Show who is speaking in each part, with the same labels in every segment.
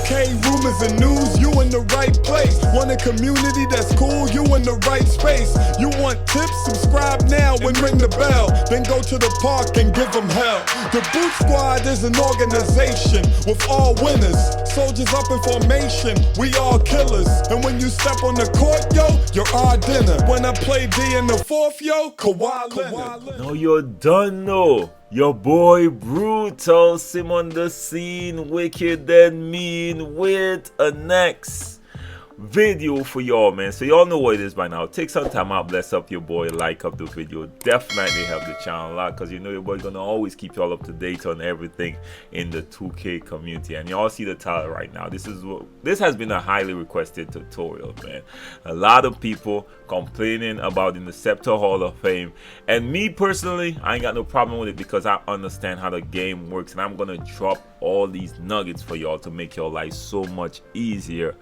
Speaker 1: 2K rumors and news, you in the right place. Want a community that's cool, you in the right space. You want tips? Subscribe now and ring the bell. Then go to the park and give them hell. The Boot Squad is an organization with all winners. Soldiers up in formation, we all killers. And when you step on the court, yo, you're our dinner. When I play D in the fourth, yo, Kawhi Leonard.
Speaker 2: No, you're done, no. Your boy Brutalsim on the scene, wicked and mean, with a next video for y'all, man. So y'all know what it is by now. Take some time out, bless up your boy, like up the video, definitely help the channel a lot, because you know your boy gonna always keep y'all up to date on everything in the 2K community. And y'all see the title right now. This has been a highly requested tutorial, man. A lot of people complaining about Interceptor Hall of Fame, and me personally, I ain't got no problem with it because I understand how the game works, and I'm gonna drop all these nuggets for y'all to make your life so much easier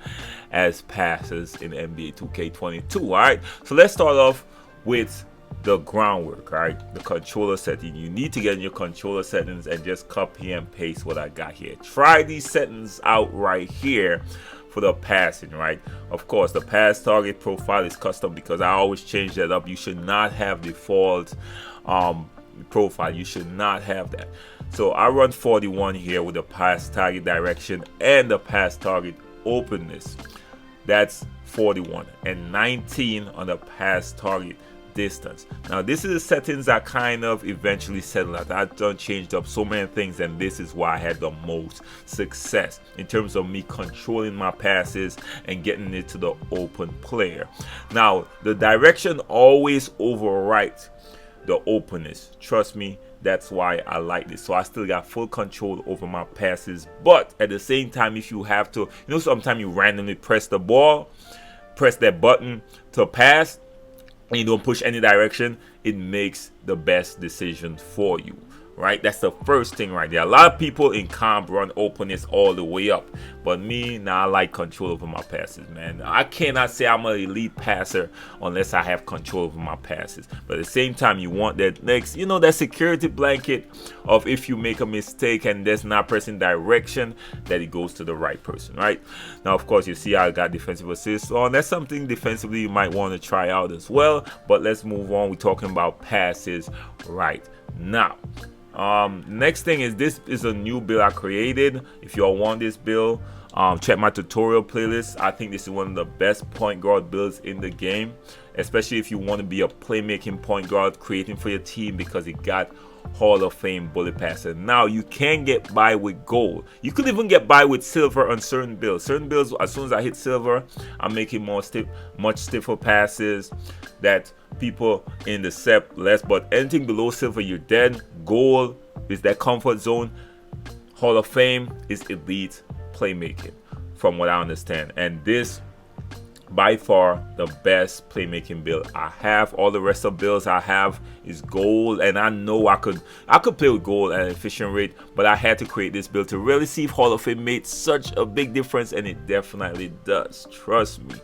Speaker 2: as passers in NBA 2K22. All right, so let's start off with the groundwork. All right, the controller setting. You need to get in your controller settings and just copy and paste what I got here. Try these settings out right here for the passing. Right, of course the pass target profile is custom because I always change that up. You should not have default profile. You should not have that. So I run 41 here with the pass target direction and the pass target openness. That's 41, and 19 on the pass target distance. Now this is the settings I kind of eventually settled at. I've done changed up so many things, and this is why I had the most success in terms of me controlling my passes and getting it to the open player. Now the direction always overrides the openness. Trust me, that's why I like this. So I still got full control over my passes, but at the same time, if you have to, you know, sometimes you randomly press the ball, press that button to pass, and you don't push any direction, it makes the best decision for you. Right, that's the first thing right there. A lot of people in comp run openness all the way up, but me, now I like control over my passes, man. I cannot say I'm an elite passer unless I have control over my passes. But at the same time, you want that next, you know, that security blanket of if you make a mistake and that's not pressing direction, that it goes to the right person. Right now, of course, you see I got defensive assist on. That's something defensively you might want to try out as well. But let's move on. We're talking about passes right now. Next thing is, this is a new build I created. If y'all want this build, check my tutorial playlist. I think this is one of the best point guard builds in the game, especially if you want to be a playmaking point guard creating for your team, because it got Hall of Fame bullet passer. Now you can get by with gold. You could even get by with silver on certain builds. Certain builds, as soon as I hit silver, I'm making more much stiffer passes that people intercept less. But anything below silver, you're dead. Gold is that comfort zone. Hall of Fame is elite playmaking, from what I understand. And this, by far, the best playmaking build I have. All the rest of builds I have is gold, and I know I could play with gold at an efficient rate, but I had to create this build to really see if Hall of Fame made such a big difference, and it definitely does, trust me.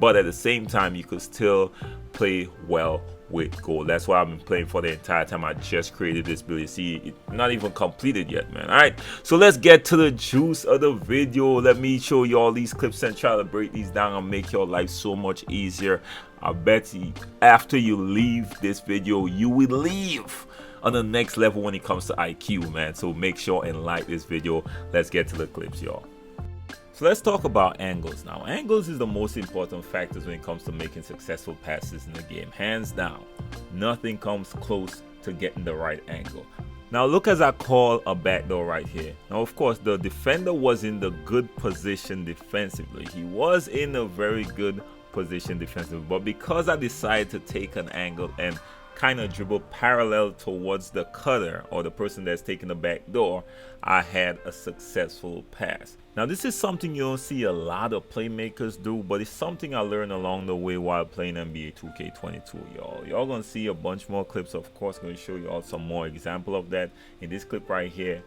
Speaker 2: But at the same time, you could still play well with gold. That's why I've been playing for the entire time. I just created this build. You see, it's not even completed yet, man. All right, so let's get to the juice of the video. Let me show you all these clips and try to break these down and make your life so much easier. I bet you after you leave this video, you will leave on the next level when it comes to IQ, man. So make sure and like this video. Let's get to the clips, y'all. So let's talk about angles now. Angles is the most important factors when it comes to making successful passes in the game. Hands down, nothing comes close to getting the right angle. Now look, as I call a backdoor right here. Now of course the defender was in the good position defensively. He was in a very good position defensively, but because I decided to take an angle and kind of dribble parallel towards the cutter or the person that's taking the back door, I had a successful pass. Now this is something you don't see a lot of playmakers do, but it's something I learned along the way while playing NBA 2K22, y'all. Y'all gonna see a bunch more clips, of course, gonna show you all some more example of that. In this clip right here,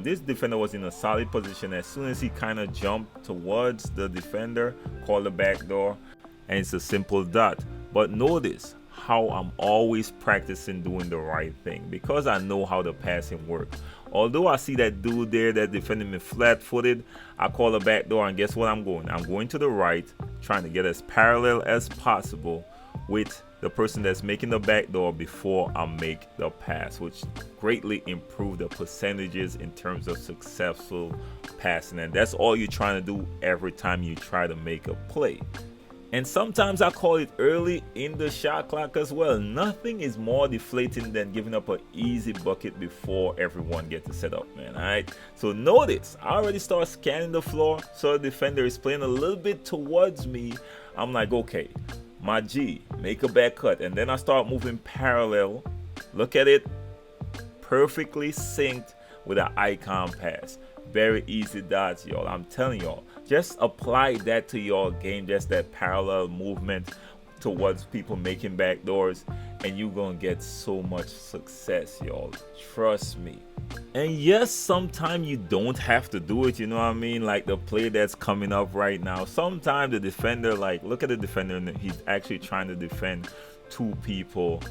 Speaker 2: this defender was in a solid position. As soon as he kind of jumped towards the defender, called the back door, and it's a simple dot. But notice how I'm always practicing doing the right thing because I know how the passing works. Although I see that dude there that defending me flat-footed, I call a backdoor, and guess what I'm going? I'm going to the right, trying to get as parallel as possible with the person that's making the backdoor before I make the pass, which greatly improve the percentages in terms of successful passing. And that's all you're trying to do every time you try to make a play. And sometimes I call it early in the shot clock as well. Nothing is more deflating than giving up an easy bucket before everyone gets to set up, man. All right, so notice I already start scanning the floor, so the defender is playing a little bit towards me. I'm like, okay, my G, make a back cut, and then I start moving parallel. Look at it, perfectly synced with an icon pass. Very easy dots, y'all. I'm telling y'all, just apply that to your game, just that parallel movement towards people making backdoors, and you're gonna get so much success, y'all. Trust me. And yes, sometimes you don't have to do it, you know what I mean? Like the play that's coming up right now, sometimes the defender, like, look at the defender, and he's actually trying to defend two people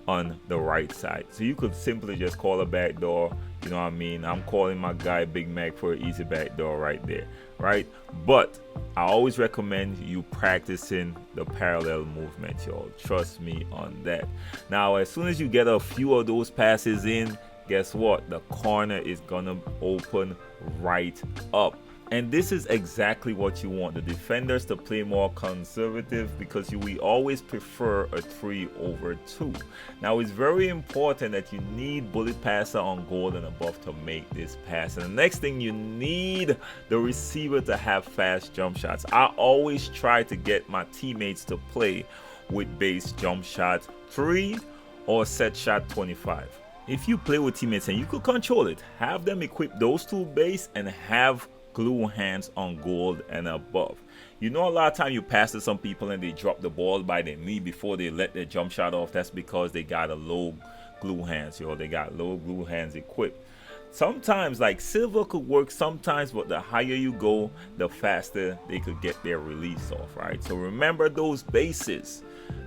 Speaker 2: on the right side. So you could simply just call a backdoor, you know what I mean? I'm calling my guy Big Mac for an easy backdoor right there, right? But I always recommend you practicing the parallel movement, y'all. Trust me on that. Now, as soon as you get a few of those passes in, guess what? The corner is gonna open right up. And this is exactly what you want, the defenders to play more conservative, because we always prefer a 3/2. Now, it's very important that you need bullet passer on goal and above to make this pass. And the next thing, you need the receiver to have fast jump shots. I always try to get my teammates to play with base jump shot 3 or set shot 25. If you play with teammates and you could control it, have them equip those two base and have glue hands on gold and above. You know, a lot of time you pass to some people and they drop the ball by their knee before they let their jump shot off. That's because they got a low glue hands, yo. They got low glue hands equipped. Sometimes, like, silver could work sometimes, but the higher you go, the faster they could get their release off, right? So remember those bases: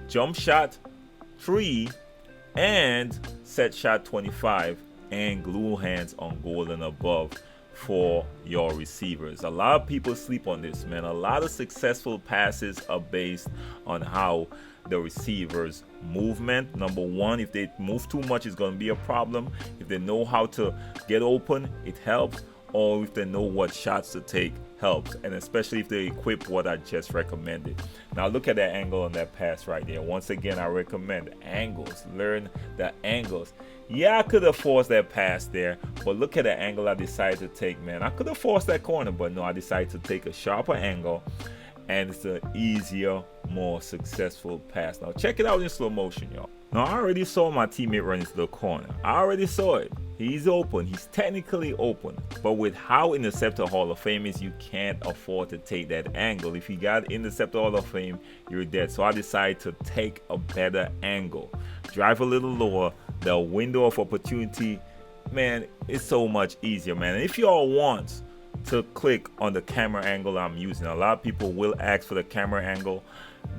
Speaker 2: jump shot 3 and set shot 25, and glue hands on gold and above for your receivers. A lot of people sleep on this, man. A lot of successful passes are based on how the receivers movement. Number one, if they move too much, it's going to be a problem. If they know how to get open, it helps. Or if they know what shots to take, helps. And especially if they equip what I just recommended. Now look at that angle on that pass right there. Once again, I recommend angles. Learn the angles. Yeah, I could have forced that pass there, but look at the angle I decided to take, man. I could have forced that corner, but no, I decided to take a sharper angle, and it's an easier, more successful pass. Now check it out in slow motion, y'all. Now I already saw my teammate run into the corner. I already saw it. He's open. He's technically open. But with how Interceptor Hall of Fame is, you can't afford to take that angle. If you got Interceptor Hall of Fame, you're dead. So I decided to take a better angle. Drive a little lower. The window of opportunity, man, it's so much easier, man. And if you all want to click on the camera angle I'm using, a lot of people will ask for the camera angle.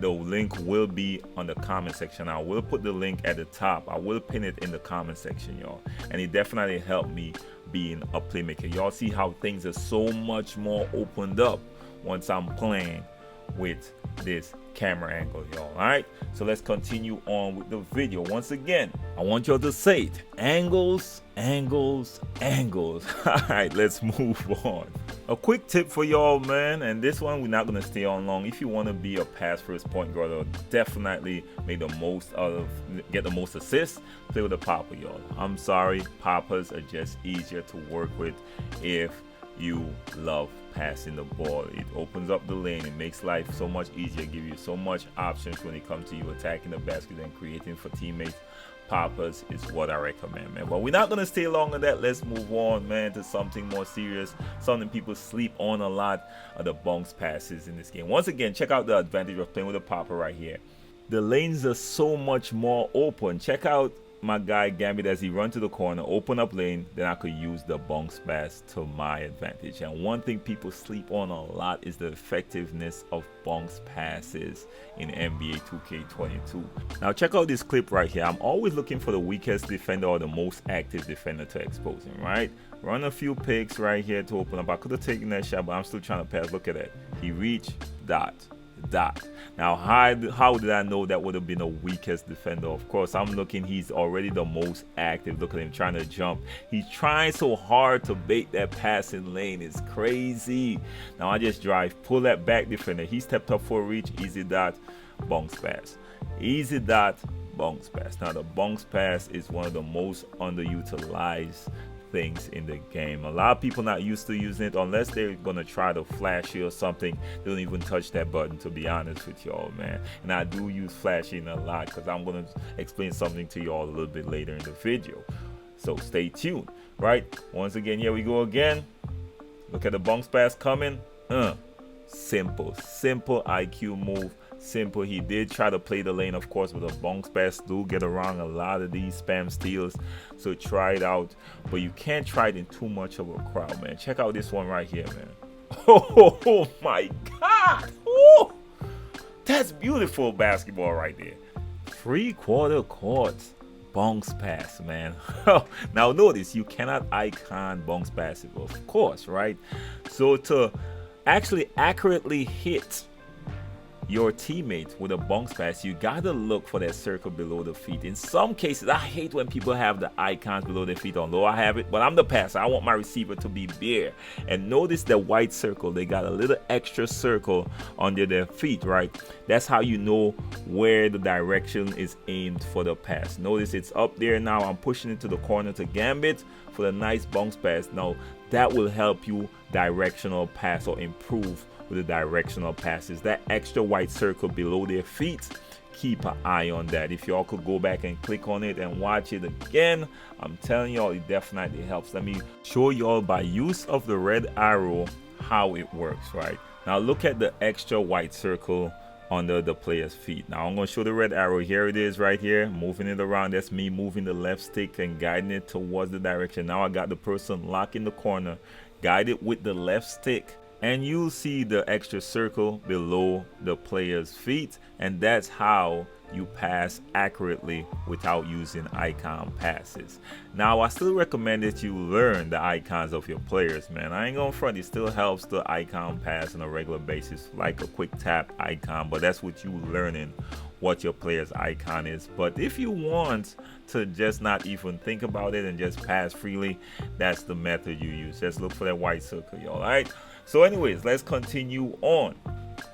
Speaker 2: The link will be on the comment section. I will put the link at the top. I will pin it in the comment section, y'all. And it definitely helped me being a playmaker. Y'all see how things are so much more opened up once I'm playing with this camera angle, y'all. All right, so let's continue on with the video. Once again, I want y'all to say it: angles, angles, angles. All right, let's move on. A quick tip for y'all, man, and this one we're not gonna stay on long. If you want to be a pass first point guard, or definitely make the most out of, get the most assists, play with a popper, y'all. I'm sorry, poppers are just easier to work with if you love passing the ball. It opens up the lane, it makes life so much easier, give you so much options when it comes to you attacking the basket and creating for teammates. Poppers is what I recommend, man. But we're not gonna stay long on that. Let's move on, man, to something more serious, something people sleep on a lot, are the bounce passes in this game. Once again, check out the advantage of playing with a popper right here. The lanes are so much more open. Check out my guy Gambit as he run to the corner, open up lane, then I could use the bounce pass to my advantage. And one thing people sleep on a lot is the effectiveness of bounce passes in NBA 2K22. Now check out this clip right here. I'm always looking for the weakest defender or the most active defender to expose him, right? Run a few picks right here to open up. I could have taken that shot, but I'm still trying to pass. Look at that. He reached, dot. Now how did I know that would have been the weakest defender? Of course, I'm looking, he's already the most active. Look at him trying to jump. He's trying so hard to bait that passing lane. It's crazy. Now I just drive, pull that back defender. He stepped up for a reach, easy dot, bounce pass. Easy dot, bounce pass. Now the bounce pass is one of the most underutilized things in the game. A lot of people not used to using it unless they're gonna try to flashy or something. They don't even touch that button, to be honest with y'all, man. And I do use flashing a lot because I'm gonna explain something to y'all a little bit later in the video, so stay tuned. Right, once again, here we go again. Look at the bounce pass coming. Simple IQ move. Simple. He did try to play the lane, of course, with a bounce pass. Do get around a lot of these spam steals, so try it out, but you can't try it in too much of a crowd, man. Check out this one right here, man. Oh my god. Ooh, that's beautiful basketball right there. 3/4 court bounce pass, man. Now notice, you cannot icon bounce pass it, of course, right? So to actually accurately hit your teammate with a bounce pass, you gotta look for that circle below the feet. In some cases, I hate when people have the icons below their feet, although I have it, but I'm the passer. I want my receiver to be bare. And notice the white circle, they got a little extra circle under their feet, right? That's how you know where the direction is aimed for the pass. Notice it's up there now. I'm pushing it to the corner to Gambit for the nice bounce pass. Now that will help you directional pass or improve with the directional passes. That extra white circle below their feet, keep an eye on that. If y'all could go back and click on it and watch it again, I'm telling y'all, it definitely helps. Let me show y'all by use of the red arrow how it works. Right now, look at the extra white circle under the player's feet. Now I'm going to show the red arrow. Here it is right here, moving it around. That's me moving the left stick and guiding it towards the direction. Now I got the person locked in the corner, guide it with the left stick, and you'll see the extra circle below the player's feet, and that's how you pass accurately without using icon passes. Now I still recommend that you learn the icons of your players, man. I ain't gonna front, it still helps the icon pass on a regular basis, like a quick tap icon, but that's what you learning what your player's icon is. But if you want to just not even think about it and just pass freely, that's the method you use. Just look for that white circle, y'all. All right, so anyways, let's continue on.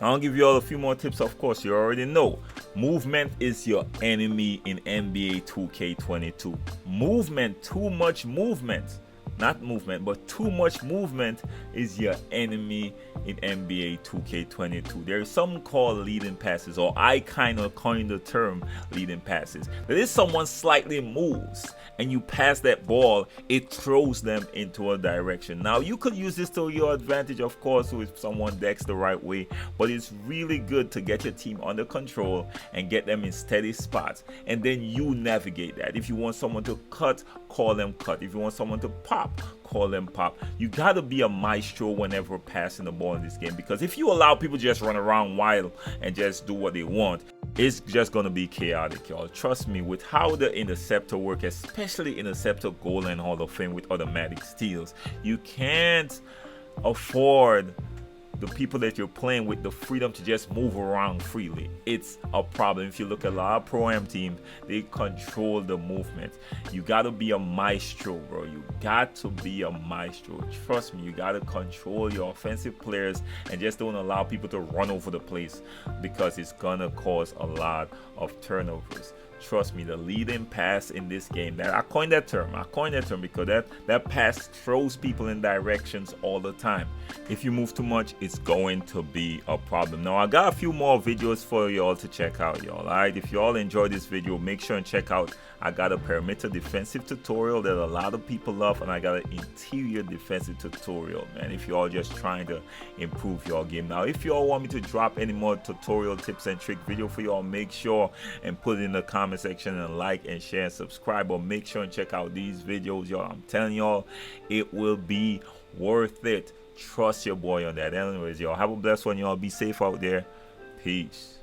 Speaker 2: I'll give you all a few more tips. Of course, you already know movement is your enemy in NBA 2K22. Movement, too much movement, not movement, but too much movement is your enemy in NBA 2K22. There is something called leading passes, or I kind of coined the term leading passes. That is, someone slightly moves and you pass that ball, it throws them into a direction. Now you could use this to your advantage, of course, if someone decks the right way, but it's really good to get your team under control and get them in steady spots, and then you navigate that. If you want someone to cut, call them cut. If you want someone to pop, call them pop. You got to be a maestro whenever passing the ball in this game, because if you allow people to just run around wild and just do what they want, it's just going to be chaotic, y'all. Trust me, with how the Interceptor work, especially Interceptor Goal and Hall of Fame with automatic steals, you can't afford the people that you're playing with the freedom to just move around freely. It's a problem. If you look at a lot of Pro-Am teams, they control the movement. You got to be a maestro, bro. You got to be a maestro. Trust me, you got to control your offensive players and just don't allow people to run over the place, because it's gonna cause a lot of turnovers. Trust me, the leading pass in this game, that I coined that term because that pass throws people in directions all the time. If you move too much, it's going to be a problem. Now I got a few more videos for y'all to check out, y'all. All right, if y'all enjoyed this video, make sure and check out, I got a perimeter defensive tutorial that a lot of people love, and I got an interior defensive tutorial, man, if y'all just trying to improve your game. Now if y'all want me to drop any more tutorial tips and trick video for y'all, make sure and put it in the comments comment section and like and share and subscribe. But make sure and check out these videos, y'all. I'm telling y'all, it will be worth it. Trust your boy on that. Anyways, y'all, have a blessed one, y'all. Be safe out there. Peace.